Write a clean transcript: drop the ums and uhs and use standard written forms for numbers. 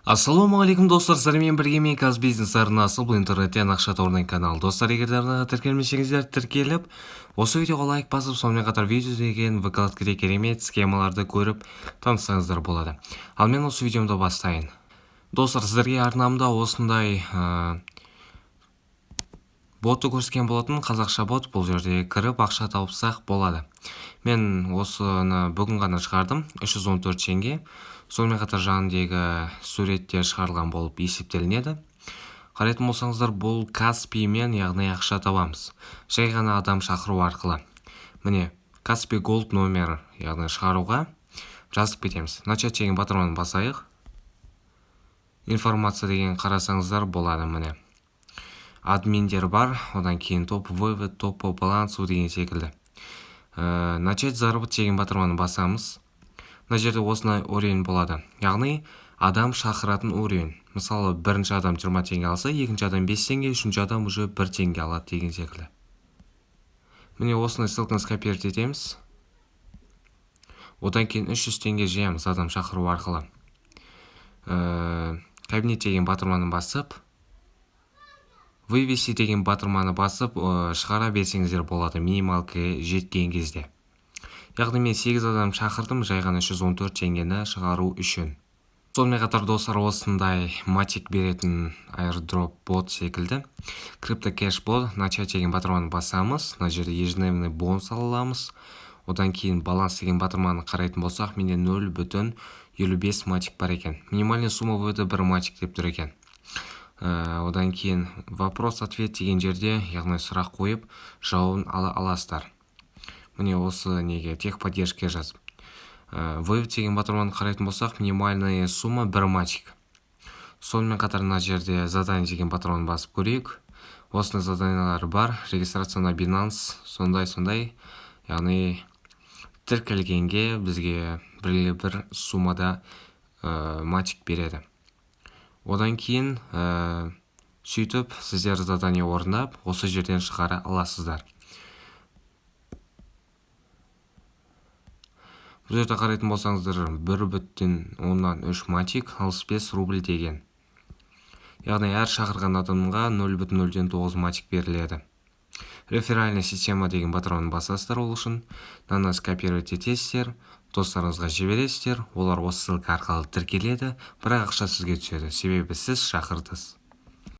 Ассалаумағалейкум достар, сіздермен бірге мен Казбизнес арнасы, бұл интернеттен ақша табудың каналы. Достар, егер арнаға тіркелмесеңіздер, тіркеліп, осы видеоға лайк басып, сонымен қатар видео деген вкладкіде керемет схемаларды көріп танысаңыздар болады. Ал мен осы видеомды бастайын. Достар, сіздерге арнамда осындай ботты көрсеткен болатын, қазақша бот. Бұл жерде кіріп ақша тауыпсақ болады. Мен осыны бүгін ғана шығардым, 314 теңге. Сонымен қатар жанындегі суреттер шығарылған болып есептелінеді. Қарайтын болсаңыздар, бұл Каспи мен яғни ақша табамыз. Жай ғана адам шақыру арқылы. Міне, Каспи Голд номер яғни шығаруға жазып кетеміз. Начать деген батырманы басайық. Информация деген қарасаңыздар болады міне. Админдер бар, одан кейін топ вывод, топ по балансу деген секілді. Начать заработать деген батырманы басамыз. Мына жерде осындай уровень болады. Яғни адам шақыратын уровень. Мысалы, бірінші адам 20 теңге алса, екінші адам 5 теңге, үшінші адам уже 1 теңге алады деген секілді. Міне осындай ссылканы скопировать етеміз. Одан кейін 300 теңге жиямыз адам шақыру арқылы. Кабинет деген батырманы басып, вывести деген батырманы басып, шығара берсеңіздер болады минималка жеткен кезде. Яғни мен 8 адам шақырдым, жай ғана 314 теңгені шығару үшін. Сонымен қатар достар, осындай матик беретін airdrop бот секілді. CryptoCash бот, начать деген батырманы басамыз. Мына жерде ежедневный бонус аламыз. Одан кейін баланс деген батырманы қарайтын болсақ, менде 0,55 матик бар екен. Минимальный сумма вывода 1 матик деп тұр екен. Одан кейін вопрос-ответ деген жерде, яғни сұрақ қойып, жауабын ала аласыздар. Міне осы неге техподдержка жазып. Вывод деген батырманы қарайтын болсақ, минимальная сумма 1 матик. Сонымен қатар мына жерде задание деген батырманы басып көрейік. Осындай заданиялар бар. Регистрация на Binance, сондай. Яғни тіркелгенге бізге бір суммада матик береді. Одан кейін сөйтіп сіздер задание орындап, осы жерден шығара аласыздар. Бұл жерде қарайтын болсаңыздар, 1,3 матик 65 рубль деген. Яғни әр шақырған адамға 0,09 матик беріледі. Реферальная система деген батырманы басасыздар ол үшін. Мынаны скопировать етесіздер, достарыңызға жібересіздер, олар осы ссылка арқылы тіркеледі, бірақ ақша сізге түседі, себебі сіз шақырдыңыз.